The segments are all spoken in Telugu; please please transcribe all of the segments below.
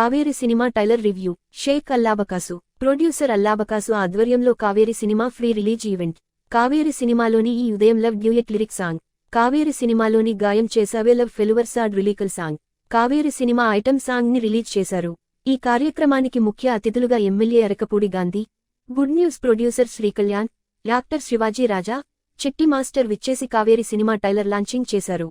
Kaveri cinema trailer review. Sheikh Allabakasu, producer Allabakasu ఆధ్వర్యంలో Kaveri cinema pre release event. Kaveri సినిమాలోని ఈ ఉదయం love duet lyric song. Kaveri సినిమాలోని గాయం చేసావే love failure sad lyrical song. Kaveri cinema item song ని రిలీజ్ చేశారు. ఈ కార్యక్రమానికి ముఖ్య అతిథులుగా MLA Arekapudi Gandhi, good news producer Srikalyan, actor Sivaji Raja, Chitti master విచ్చేసి కావేరి సినిమా టైలర్ లాంచింగ్ చేశారు.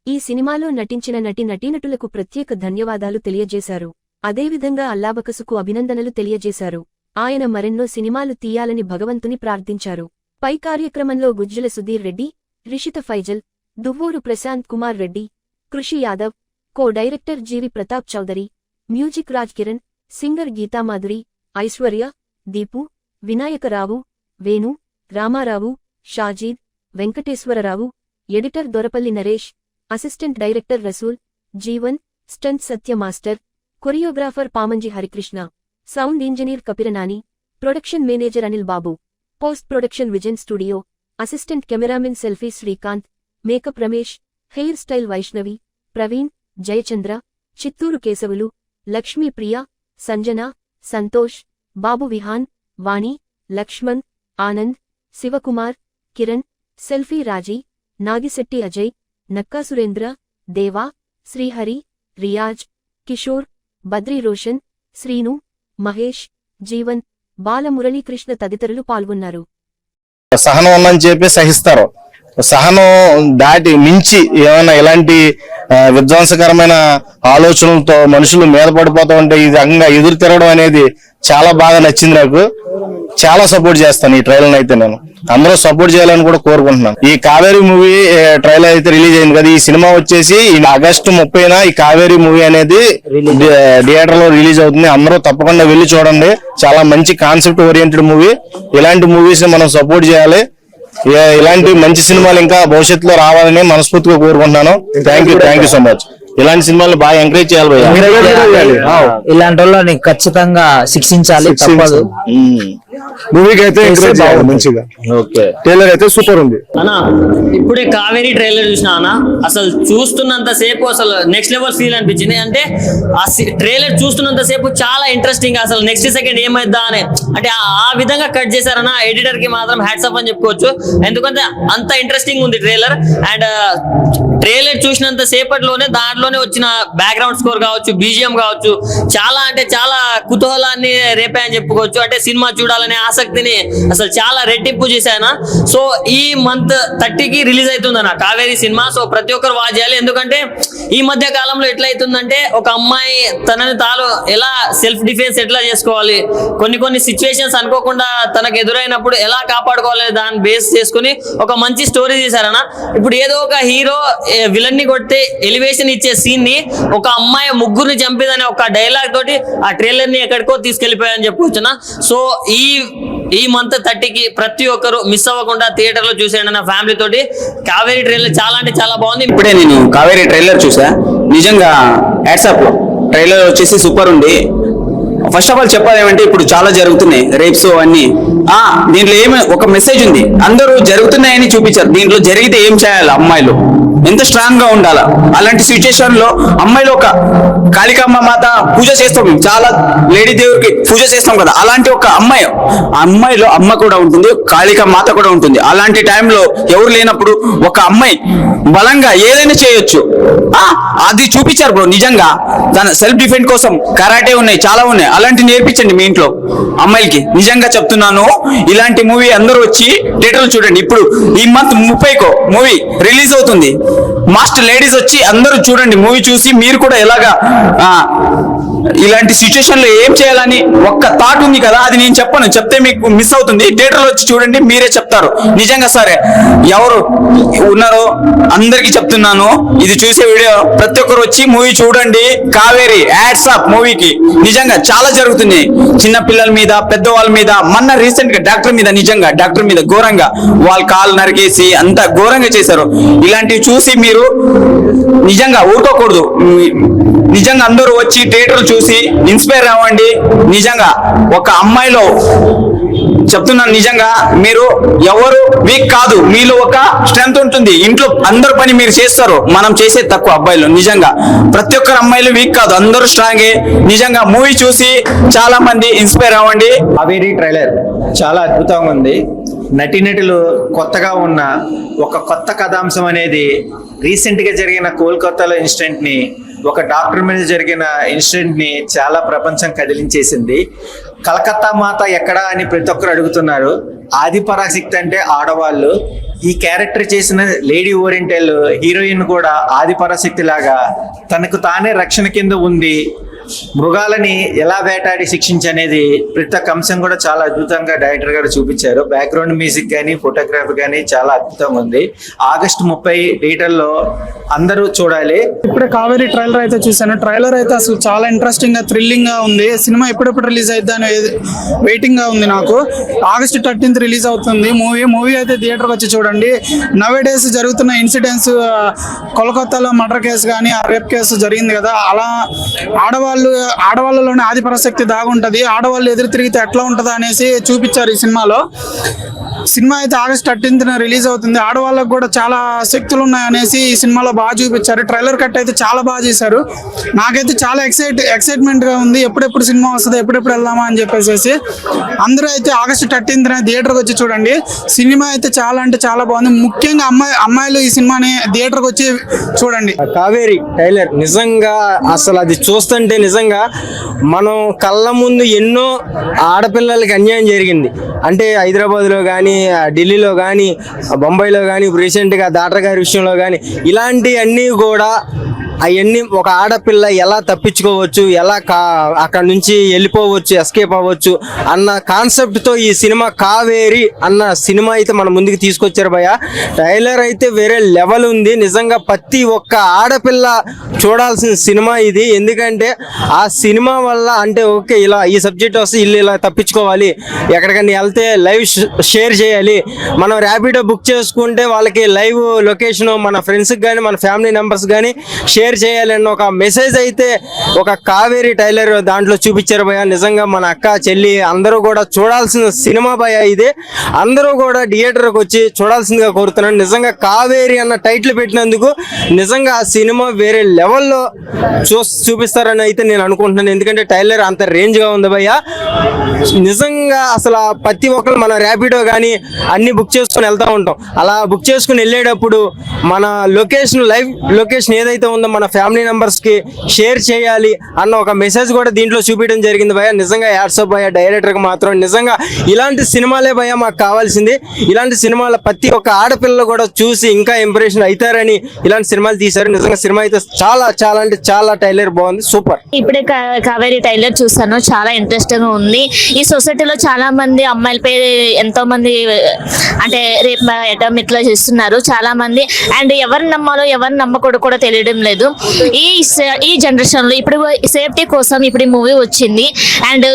ఈ సినిమాలో నటించిన నటీనటులకు ప్రత్యేక ధన్యవాదాలు తెలియజేశారు. అదేవిధంగా అల్లాబకసుకు అభినందనలు తెలియజేశారు. ఆయన మరెన్నో సినిమాలు తీయాలని భగవంతుని ప్రార్థించారు. పై కార్యక్రమంలో Gujjala Sudheer Reddy, Rishitha Faisal, Duvvuru Prashanth Kumar Reddy, Krishi Yadav, co director G V Pratap Chowdary, music Raj Kiran, singer Geetha Madhuri, Aishwarya, Deepu, Vinayaka Rao, Venu, Rama Rao, Shajid, Venkateswara Rao, editor Dorapalli Naresh, assistant director Rasool, Jeevan, stunt Satya master, choreographer Pamanji Harikrishna, sound engineer Kapiranani, production manager Anil Babu, post production vision studio, assistant cameramen selfie Srikanth, makeup Ramesh, hair style Vaishnavi, Praveen, Jayachandra, Chittoor Keshavulu, Lakshmi Priya, Sanjana, Santosh, Babu Vihaan, Vani, Laxman, Anand, Shivakumar, Kiran, selfie రాజీ, నాగిశెట్టి అజయ్, నక్కా సురేంద్ర, దేవా, శ్రీహరి, రియాజ్, కిషోర్, బద్రీ రోషన్, శ్రీను, మహేష్, జీవన్, బాలమురళీకృష్ణ తదితరులు పాల్గొన్నారు. సహనం ఉందని చెప్పి సహిస్తారు. సహనం దాటి మించి ఏమైనా ఇలాంటి విధ్వంసకరమైన ఆలోచనలతో మనుషులు మీద పడిపోతూ ఉంటే ఇది అంగా ఎదురు తిరగడం అనేది చాలా బాగా నచ్చింది. నాకు చాలా సపోర్ట్ చేస్తాను ఈ ట్రైలర్ అయితే. నేను అందరూ సపోర్ట్ చేయాలని కూడా కోరుకుంటున్నాను. ఈ కావేరి మూవీ ట్రైలర్ అయితే రిలీజ్ అయింది కదా, ఈ సినిమా వచ్చేసి ఆగస్టు 30న ఈ కావేరి మూవీ అనేది థియేటర్ లో రిలీజ్ అవుతుంది. అందరూ తప్పకుండా వెళ్లి చూడండి. చాలా మంచి కాన్సెప్ట్ ఓరియంటెడ్ మూవీ. ఇలాంటి మూవీస్ మనం సపోర్ట్ చేయాలి. ఇలాంటి మంచి సినిమాలు ఇంకా భవిష్యత్తులో రావాలని మనస్ఫూర్తిగా కోరుకుంటున్నాను. Thank you so much. ఇలాంటి సినిమాలు బాగా ఎంకరేజ్ చేయాలి. ఇలాంటి వాళ్ళని ఖచ్చితంగా శిక్షించాలి. మూవీకి అయితే మంచిగా ట్రైలర్ అయితే సూపర్ ఉంది అన్నా. ఇప్పుడే కావేరీ ట్రైలర్ చూసినా అన్న, అసలు చూస్తున్నంత సేపు అసలు నెక్స్ట్ లెవెల్ ఫీల్ అనిపించింది. అంటే ఆ ట్రైలర్ చూస్తున్నంత సేపు చాలా ఇంట్రెస్టింగ్, అసలు నెక్స్ట్ సెకండ్ ఏమైద్దా అని అంటే ఆ విధంగా కట్ చేశారన్న. ఎడిటర్ కి మాత్రం హ్యాట్స్ ఆఫ్ అని చెప్పుకోవచ్చు. ఎందుకంటే అంత ఇంట్రెస్టింగ్ ఉంది ట్రైలర్. అండ్ ట్రైలర్ చూసినంత సేపట్లోనే దాంట్లోనే వచ్చిన బ్యాక్గ్రౌండ్ స్కోర్ కావచ్చు, బీజిఎం కావచ్చు, చాలా అంటే చాలా కుతూహలాన్ని రేపాయని చెప్పుకోవచ్చు. అంటే సినిమా చూడాలనే ఆసక్తిని అసలు చాలా రెట్టింపు చేశాను. సో ఈ మంత్ 30కి రిలీజ్ అవుతుందన్న కావేరీ సినిమా. సో ప్రతి ఒక్కరు వాచ్ చేయాలి. ఎందుకంటే ఈ మధ్య కాలంలో ఎట్లా అవుతుందంటే ఒక అమ్మాయి తనని తాను ఎలా సెల్ఫ్ డిఫెన్స్ ఎట్లా చేసుకోవాలి, కొన్ని సిచ్యువేషన్స్ అనుకోకుండా తనకు ఎదురైనప్పుడు ఎలా కాపాడుకోవాలి దాన్ని బేస్ చేసుకుని ఒక మంచి స్టోరీ చేశారన్న. ఇప్పుడు ఏదో ఒక హీరో విలన్ ని కొడితే ఎలివేషన్ ఇచ్చే సీన్ ని ఒక అమ్మాయి ముగ్గురిని చంపేదనే ఒక డైలాగ్ తోటి ఆ ట్రైలర్ ని ఎక్కడికో తీసుకెళ్లిపోయాయని చెప్పుకొచ్చున్నా. సో ఈ మంత్ 30కి ప్రతి ఒక్కరు మిస్ అవ్వకుండా థియేటర్ లో చూసేయండి నా ఫ్యామిలీ తోటి. కావేరీ ట్రైలర్ చాలా అంటే చాలా బాగుంది. ఇప్పుడే నేను కావేరీ ట్రైలర్ చూసా, నిజంగా వాట్సాప్ ట్రైలర్ వచ్చేసి సూపర్ ఉంది. ఫస్ట్ ఆఫ్ ఆల్ చెప్పాలి ఏమంటే ఇప్పుడు చాలా జరుగుతున్నాయి రేప్స్ అన్ని. దీంట్లో ఏమి ఒక మెసేజ్ ఉంది. అందరూ జరుగుతున్నాయని చూపించారు. దీంట్లో జరిగితే ఏం చేయాలి, అమ్మాయిలు ఎంత స్ట్రాంగ్ గా ఉండాలా. అలాంటి సిచ్యుయేషన్ లో అమ్మాయిలు ఒక కాళికామ్మ మాత పూజ చేస్తాం, చాలా లేడీ దేవుడికి పూజ చేస్తాం కదా. అలాంటి ఒక అమ్మాయిలో అమ్మ కూడా ఉంటుంది, కాళికా మాత కూడా ఉంటుంది. అలాంటి టైంలో ఎవరు లేనప్పుడు ఒక అమ్మాయి బలంగా ఏదైనా చేయొచ్చు. అది చూపించారు బ్రో. నిజంగా తన సెల్ఫ్ డిఫెండ్ కోసం కరాటే ఉన్నాయి, చాలా ఉన్నాయి. అలాంటి నేర్పించండి మీ ఇంట్లో అమ్మాయిలకి. నిజంగా చెప్తున్నాను, ఇలాంటి మూవీ అందరూ వచ్చి థియేటర్లో చూడండి. ఇప్పుడు ఈ మంత్ 30కో మూవీ రిలీజ్ అవుతుంది. మాస్టర్ లేడీస్ వచ్చి అందరూ చూడండి. మూవీ చూసి మీరు కూడా ఎలాగా ఇలాంటి సిచ్యుయేషన్ లో ఏం చేయాలని ఒక్క థాట్ ఉంది కదా, అది నేను చెప్పను, చెప్తే మీకు మిస్ అవుతుంది. థియేటర్ లో వచ్చి చూడండి, మీరే చెప్తారు. నిజంగా సరే ఎవరు ఉన్నారో అందరికి చెప్తున్నాను, ఇది చూసే వీడియో ప్రతి ఒక్కరు వచ్చి మూవీ చూడండి. కావేరీ హ్యాట్స్ ఆఫ్ మూవీకి. నిజంగా చాలా జరుగుతుంది చిన్న పిల్లల మీద, పెద్దవాళ్ళ మీద. మొన్న రీసెంట్ గా డాక్టర్ మీద ఘోరంగా వాళ్ళ కాలు నరికేసి అంత ఘోరంగా చేశారు. ఇలాంటివి చూసి మీరు నిజంగా ఊరుకోకూడదు. నిజంగా అందరూ వచ్చి థియేటర్ చూసి ఇన్స్పైర్ అవ్వండి. నిజంగా ఒక అమ్మాయిలో చెప్తున్నాను నిజంగా, మీరు ఎవరు వీక్ కాదు, మీలో ఒక స్ట్రెంత్ ఉంటుంది. ఇంట్లో అందరు పని మీరు చేస్తారు, మనం చేసేది తక్కువ అబ్బాయిలు. నిజంగా ప్రతి ఒక్కరు అమ్మాయిలు వీక్ కాదు, అందరూ స్ట్రాంగే. నిజంగా మూవీ చూసి చాలా మంది ఇన్స్పైర్ అవ్వండి. కావేరీ ట్రైలర్ చాలా అద్భుతంగా ఉంది. నటీనటులు కొత్తగా ఉన్న ఒక కొత్త కథాంశం అనేది రీసెంట్ గా జరిగిన కోల్కతాలో ఇన్సిడెంట్ ని, ఒక డాక్టర్ మీద జరిగిన ఇన్సిడెంట్ ని చాలా ప్రపంచం కదిలించేసింది. కలకత్తా మాత ఎక్కడా అని ప్రతి ఒక్కరు అడుగుతున్నారు. ఆది పరాశక్తి అంటే ఆడవాళ్ళు. ఈ క్యారెక్టర్ చేసిన లేడీ ఓరియంటల్ హీరోయిన్ కూడా ఆది పరాశక్తి లాగా తనకు తానే రక్షణ కింద ఉంది. మృగాలని ఎలా వేటాడి శిక్షించనేది ప్రతి ఒక్క అంశం కూడా చాలా అద్భుతంగా డైరెక్టర్ గారు చూపించారు. బ్యాక్గ్రౌండ్ మ్యూజిక్ కానీ ఫోటోగ్రఫీ కానీ చాలా అద్భుతంగా ఉంది. ఆగస్టు 30 థియేటర్లో అందరూ చూడాలి. ఇప్పుడే కావేరీ ట్రైలర్ అయితే చూసాను. ట్రైలర్ అయితే అసలు చాలా ఇంట్రెస్టింగ్ గా థ్రిల్లింగ్ గా ఉంది. సినిమా ఎప్పుడెప్పుడు రిలీజ్ అయితే అని వెయిటింగ్ గా ఉంది నాకు. ఆగస్టు 13th రిలీజ్ అవుతుంది మూవీ అయితే థియేటర్కి వచ్చి చూడండి. నవే డేస్ జరుగుతున్న ఇన్సిడెంట్స్, కోల్కతాలో మర్డర్ కేసు కానీ ఆ రేప్ కేసు జరిగింది కదా, అలా ఆడవాళ్ళలోనే ఆది పరాశక్తి దాగుంటది. ఆడవాళ్ళు ఎదురు తిరిగితే ఎట్లా ఉంటుందా అనేసి చూపించారు ఈ సినిమాలో. సినిమా అయితే ఆగస్ట్ 13th రిలీజ్ అవుతుంది. ఆడవాళ్ళకు కూడా చాలా శక్తులు ఉన్నాయనేసి ఈ సినిమాలో బాగా చూపించారు. ట్రైలర్ కట్ అయితే చాలా బాగా చేశారు. నాకైతే చాలా ఎక్సైట్మెంట్ గా ఉంది. ఎప్పుడెప్పుడు సినిమా వస్తుంది, ఎప్పుడెప్పుడు వెళ్దామా అని చెప్పేసి. అందరూ అయితే ఆగస్ట్ 13th థియేటర్కి వచ్చి చూడండి. సినిమా అయితే చాలా అంటే చాలా బాగుంది. ముఖ్యంగా అమ్మాయిలు ఈ సినిమాని థియేటర్కి వచ్చి చూడండి. కావేరీ టైలర్ నిజంగా అసలు అది చూస్తుంటే నిజంగా మనం కళ్ళ ముందు ఎన్నో ఆడపిల్లలకి అన్యాయం జరిగింది. అంటే హైదరాబాద్లో కానీ, ఢిల్లీలో కానీ, బొంబాయిలో కానీ, రీసెంట్గా డాక్టర్ గారి విషయంలో కానీ, ఇలాంటివన్నీ కూడా అవన్నీ ఒక ఆడపిల్ల ఎలా తప్పించుకోవచ్చు, ఎలా అక్కడ నుంచి వెళ్ళిపోవచ్చు, ఎస్కేప్ అవ్వచ్చు అన్న కాన్సెప్ట్తో ఈ సినిమా కావేరి అన్న సినిమా అయితే మన ముందుకు తీసుకొచ్చారు భయ్య. ట్రైలర్ అయితే వేరే లెవెల్ ఉంది. నిజంగా ప్రతి ఒక్క ఆడపిల్ల చూడాల్సిన సినిమా ఇది. ఎందుకంటే ఆ సినిమా వల్ల అంటే ఓకే ఇలా ఈ సబ్జెక్ట్ వస్తే ఇల్లు ఇలా తప్పించుకోవాలి, ఎక్కడికైనా వెళ్తే లైవ్ షేర్ చేయాలి, మనం ర్యాపిడో బుక్ చేసుకుంటే వాళ్ళకి లైవ్ లొకేషన్ మన ఫ్రెండ్స్కి కానీ మన ఫ్యామిలీ మెంబర్స్ కానీ షేర్ చేయాలన్న ఒక మెసేజ్ అయితే ఒక కావేరీ టైలర్ దాంట్లో చూపించారు భయ్య. నిజంగా మన అక్క చెల్లి అందరూ కూడా చూడాల్సిన సినిమా భయ్య ఇది. అందరూ కూడా థియేటర్కి వచ్చి చూడాల్సిందిగా కోరుతున్నాను. నిజంగా కావేరీ అన్న టైటిల్ పెట్టినందుకు నిజంగా ఆ సినిమా వేరే లెవెల్లో చూపిస్తారని అయితే నేను అనుకుంటున్నాను. ఎందుకంటే టైలర్ అంత రేంజ్గా ఉంది భయ్య. నిజంగా అసలు ప్రతి ఒక్కరు మన ర్యాపిడో కానీ అన్ని బుక్ చేసుకుని వెళ్తూ ఉంటాం. అలా బుక్ చేసుకుని వెళ్ళేటప్పుడు మన లైవ్ లొకేషన్ ఏదైతే ఉందో మన ఫ్యామిలీ మెంబర్స్ కి షేర్ చేయాలి అన్న ఒక మెసేజ్ కూడా దీంట్లో చూపించడం జరిగింది భయ్య. నిజంగా యాడ్సప్ భయ్య డైరెక్టర్ కి మాత్రం. నిజంగా ఇలాంటి సినిమాలే భయ్య మాకు కావాల్సింది. ఇలాంటి సినిమాల ప్రతి ఒక్క ఆడపిల్లలు కూడా చూసి ఇంకా ఇంప్రెషన్ అవుతారని ఇలాంటి సినిమాలు తీశారు. నిజంగా సినిమా అయితే చాలా చాలా అంటే చాలా టైలర్ బాగుంది, సూపర్. ఇప్పుడే కావేరీ టైలర్ చూసాను, చాలా ఇంట్రెస్టింగ్ గా ఉంది. ఈ సొసైటీలో చాలా మంది అమ్మాయిలపై ఎంతో మంది అంటే రేప్ అటెంప్ట్ ఇట్లా చేస్తున్నారు చాలా మంది. అండ్ ఎవరిని నమ్మాలో ఎవరిని నమ్మకూడదు కూడా తెలియడం లేదు. ఈ జనరేషన్ లో ఇప్పుడు సేఫ్టీ కోసం ఇప్పుడు ఈ మూవీ వచ్చింది. అండ్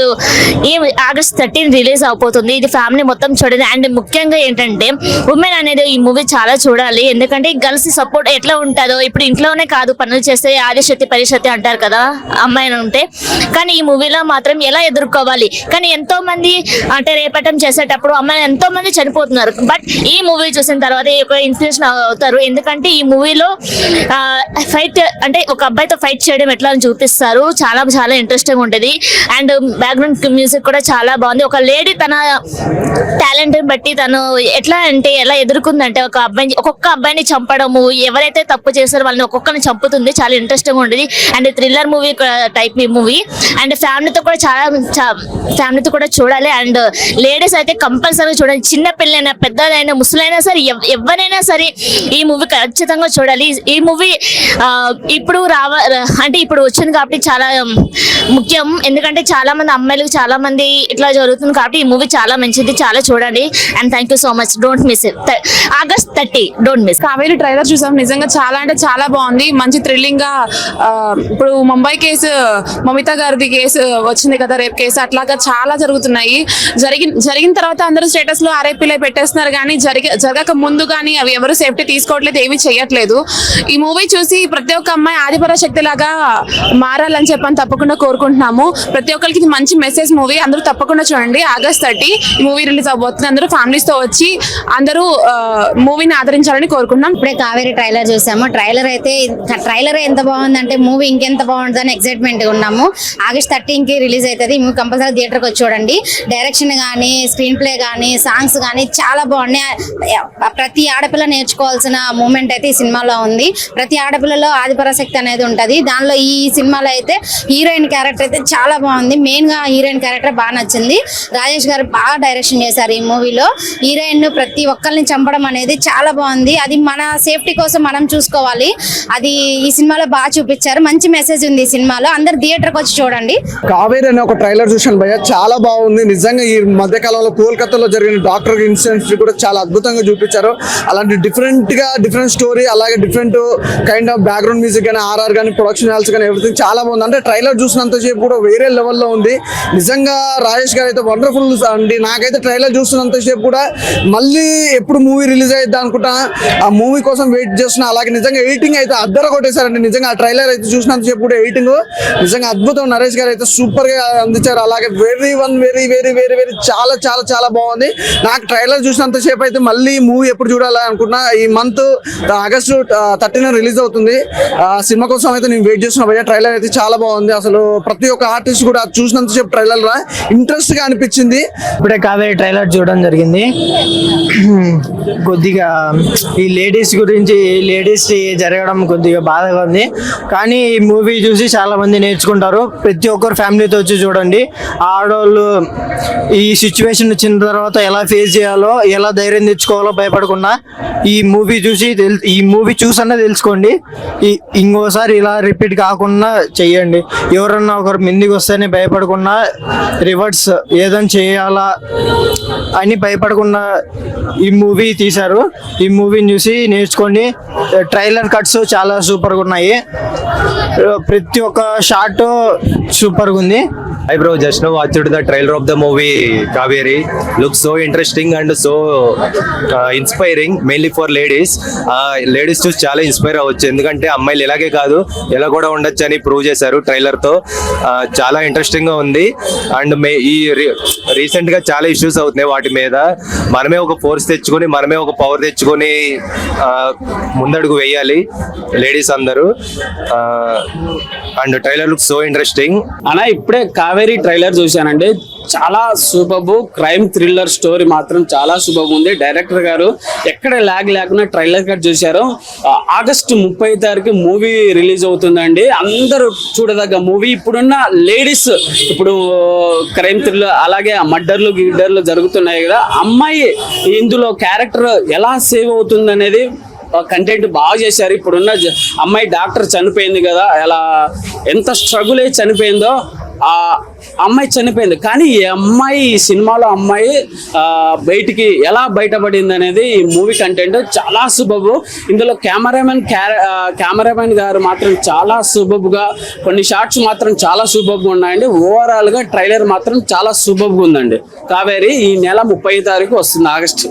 ఈ ఆగస్ట్ 13 రిలీజ్ అవబోతుంది. ఇది ఫ్యామిలీ మొత్తం చూడండి. అండ్ ముఖ్యంగా ఏంటంటే ఉమెన్ అనేది ఈ మూవీ చాలా చూడాలి. ఎందుకంటే గర్ల్స్ సపోర్ట్ ఎట్లా ఉంటుందో, ఇప్పుడు ఇంట్లోనే కాదు పనులు చేస్తే ఆదిశక్తి పరిశక్తి అంటారు కదా అమ్మాయిని ఉంటే, కానీ ఈ మూవీలో మాత్రం ఎలా ఎదుర్కోవాలి. కానీ ఎంతో మంది అంటే రేపటం చేసేటప్పుడు అమ్మాయిలు ఎంతో మంది చనిపోతున్నారు. బట్ ఈ మూవీ చూసిన తర్వాత ఒక ఇన్స్పిరేషన్ అవుతారు. ఎందుకంటే ఈ మూవీలో ఫైట్ అంటే ఒక అబ్బాయితో ఫైట్ చేయడం ఎట్లా అని చూపిస్తారు. చాలా చాలా ఇంట్రెస్టింగ్ ఉంటుంది. అండ్ బ్యాక్గ్రౌండ్ మ్యూజిక్ కూడా చాలా బాగుంది. ఒక లేడీ తన టాలెంట్ బట్టి తను ఎట్లా అంటే ఎలా ఎదుర్కొందంటే ఒక్కొక్క అబ్బాయిని చంపడము, ఎవరైతే తప్పు చేస్తారో వాళ్ళని ఒక్కొక్కరిని చంపుతుంది. చాలా ఇంట్రెస్టింగ్ ఉంటుంది. And thriller movie type movie. And ఫ్యామిలీతో కూడా చూడాలి. అండ్ లేడీస్ అయితే కంపల్సరీ చూడాలి. చిన్న పిల్లైనా పెద్దదైనా ముసలైనా సరే ఎవరైనా సరే ఈ మూవీ ఖచ్చితంగా చూడాలి. ఈ మూవీ ఇప్పుడు వచ్చింది కాబట్టి చాలా ముఖ్యం. ఎందుకంటే చాలా మంది అమ్మాయిలకు చాలా మంది ఇట్లా జరుగుతుంది కాబట్టి ఈ మూవీ చాలా మంచిది, చాలా చూడండి. And thank you so much. Don't miss it. August 30 don't miss. Kaveri trailer చూసాం, నిజంగా చాలా అంటే చాలా బాగుంది. మంచి థ్రిల్లింగ్ గా ఇప్పుడు ముంబై కేసు కేసు, మమితా గారిది కేసు వచ్చింది కదా, రేప్ కేసు, అట్లాగా చాలా జరుగుతున్నాయి. జరిగిన తర్వాత అందరూ స్టేటస్ లో ఆర్ఐపీలే పెట్టేస్తున్నారు, కానీ జరగక ముందు కానీ అవి ఎవరు సేఫ్టీ తీసుకోవట్లేదు, ఏమీ చేయట్లేదు. ఈ మూవీ చూసి ప్రతి ఒక్క అమ్మాయి ఆదిపరాశక్తి లాగా మారాలని చెప్పని తప్పకుండా కోరుకుంటున్నాము. ప్రతి ఒక్కరికి ఇది మంచి మెసేజ్ మూవీ, అందరూ తప్పకుండా చూడండి. August 30 ఈ మూవీ రిలీజ్ అవబోతుంది. అందరూ ఫ్యామిలీస్ తో వచ్చి అందరూ మూవీని ఆదరించాలని కోరుకుంటున్నాం. ఇప్పుడే కావేరి ట్రైలర్ చూసాము. ట్రైలర్ ఎంత బాగుందంటే మూవీ ఇంకెంత బాగుంటుందని ఎక్సైట్మెంట్ గా ఉన్నాము. August 13కి రిలీజ్ అవుతుంది. మూవీ కంపల్సరీ థియేటర్కి వచ్చి చూడండి. డైరెక్షన్ కానీ, స్క్రీన్ ప్లే కానీ, సాంగ్స్ కానీ చాలా బాగున్నాయి. ప్రతి ఆడపిల్ల నేర్చుకోవాల్సిన మూమెంట్ అయితే ఈ సినిమాలో ఉంది. ప్రతి ఆడపిల్లలో ఆదిపరాశక్తి అనేది ఉంటది. దానిలో ఈ సినిమాలో అయితే హీరోయిన్ క్యారెక్టర్ అయితే చాలా బాగుంది. మెయిన్ గా హీరోయిన్ క్యారెక్టర్ బాగా నచ్చింది. రాజేష్ గారు బాగా డైరెక్షన్ చేశారు ఈ మూవీలో. హీరోయిన్ ప్రతి ఒక్కరిని చంపడం అనేది చాలా బాగుంది. అది మన సేఫ్టీ కోసం మనం చూసుకోవాలి. అది ఈ సినిమాలో బాగా చూపించారు. మంచి మెసేజ్ ఉంది ఈ సినిమాలో. అందరు థియేటర్కి వచ్చి చూడండి. కావేరి అనే ఒక ట్రైలర్ చూశాను భయ్య, చాలా బాగుంది. నిజంగా ఈ మధ్య కాలంలో కోల్కతాలో జరిగిన డాక్టర్ ఇన్సిడెంట్స్ కూడా చాలా అద్భుతంగా చూపించారు. అలాంటి డిఫరెంట్ స్టోరీ, అలాగే different kind of background music కానీ, ఆర్ఆర్ కానీ, ప్రొడక్షన్ వాల్స్ కానీ ఎవ్రీథింగ్ చాలా బాగుంది. అంటే ట్రైలర్ చూసినంత సేపు కూడా వేరే లెవెల్లో ఉంది. నిజంగా రాజేష్ గారు అయితే వండర్ఫుల్ అండి. నాకైతే ట్రైలర్ చూస్తున్నంత సేపు కూడా మళ్ళీ ఎప్పుడు మూవీ రిలీజ్ అయ్యిద్దా అనుకుంటా ఆ మూవీ కోసం వెయిట్ చేస్తున్నా. అలాగే నిజంగా ఎడిటింగ్ అయితే అద్దర కొట్టేశారండి. నిజంగా ఆ ట్రైలర్ అయితే చూసినంత సేపు కూడా ఎడిటింగ్ నిజంగా అద్భుతం. నరేష్ గారు అయితే సూపర్ గా అందించారు. అలాగే వెరీ వెరీ చాలా చాలా చాలా బాగుంది. నాకు ట్రైలర్ చూసినంత సేపు అయితే మళ్ళీ మూవీ ఎప్పుడు చూడాలి అనుకున్నా. ఈ మంత్ August 13 రిలీజ్ అవుతుంది. సినిమా కోసం అయితే నేను వెయిట్ చేస్తున్నా భయ్య. ట్రైలర్ అయితే చాలా బాగుంది. అసలు ప్రతి ఒక్క ఆర్టిస్ట్ కూడా చూసినంత సేపు ట్రైలర్ ఇంట్రెస్ట్ గా అనిపించింది. ఇప్పుడే కావేరి ట్రైలర్ చూడడం జరిగింది. కొద్దిగా ఈ లేడీస్ గురించి జరగడం కొద్దిగా బాధగా ఉంది, కానీ ఈ మూవీ చూసి చాలా మంది నేర్చుకుంటారు. ప్రతి ఒక్కరు ఫ్యామిలీతో వచ్చి చూడండి. ఆడవాళ్ళు ఈ సిచ్యువేషన్ వచ్చిన తర్వాత ఎలా ఫేస్ చేయాలో, ఎలా ధైర్యం తెచ్చుకోవాలో భయపడకుండా ఈ మూవీ చూసన్నా తెలుసుకోండి. ఇంకోసారి ఇలా రిపీట్ కాకుండా చెయ్యండి. ఎవరన్నా ఒకరు ముందుకు వస్తేనే భయపడకుండా రివర్స్ ఏదైనా చేయాలా అని భయపడకుండా ఈ మూవీ తీశారు. ఈ మూవీని చూసి నేర్చుకోండి. ట్రైలర్ కట్స్ చాలా సూపర్గా ఉన్నాయి. ప్రతి ఒక్క షాట్ సూపర్గా ఉంది. Hi bro, just now watched the trailer of the movie Kaveri. Looks so interesting and so inspiring, mainly for ladies. Ladies చూసి చాలా ఇన్స్పైర్ అవ్వచ్చు, ఎందుకంటే అమ్మాయిలు ఎలాగే కాదు ఎలా కూడా ఉండొచ్చు అని ప్రూవ్ చేశారు ట్రైలర్ తో. చాలా ఇంట్రెస్టింగ్ గా ఉంది. అండ్ ఈ రీసెంట్ గా చాలా ఇష్యూస్ అవుతున్నాయి, వాటి మీద మనమే ఒక ఫోర్స్ తెచ్చుకొని, మనమే ఒక పవర్ తెచ్చుకొని ముందడుగు వేయాలి లేడీస్ అందరూ. And trailer looks so interesting. అలా ఇప్పుడే కావేరీ ట్రైలర్ చూశానండి. చాలా సూపర్ క్రైమ్ థ్రిల్లర్ స్టోరీ మాత్రం చాలా సూపర్ ఉంది. డైరెక్టర్ గారు ఎక్కడ ల్యాగ్ లేకుండా ట్రైలర్ కట్ చూశారు. August 30 మూవీ రిలీజ్ అవుతుందండి. అందరూ చూడదగ్గ మూవీ. ఇప్పుడున్న లేడీస్ ఇప్పుడు క్రైమ్ థ్రిల్లర్ అలాగే మర్డర్లు జరుగుతున్నాయి కదా, అమ్మాయి ఇందులో క్యారెక్టర్ ఎలా సేవ్ అవుతుంది అనేది కంటెంట్ బాగా చేశారు. ఇప్పుడున్న అమ్మాయి డాక్టర్ చనిపోయింది కదా, ఎలా ఎంత స్ట్రగుల్ అయ్యి చనిపోయిందో ఆ అమ్మాయి చనిపోయింది, కానీ ఈ అమ్మాయి సినిమాలో అమ్మాయి బయటికి ఎలా బయటపడింది అనేది ఈ మూవీ కంటెంట్ చాలా సూపర్. ఇందులో కెమెరామెన్ గారు మాత్రం చాలా సూపర్గా, కొన్ని షాట్స్ మాత్రం చాలా సూపర్గా ఉన్నాయండి. ఓవరాల్ గా ట్రైలర్ మాత్రం చాలా సూపర్గా ఉందండి. కావేరి ఈ నెల 30 వస్తుంది, August.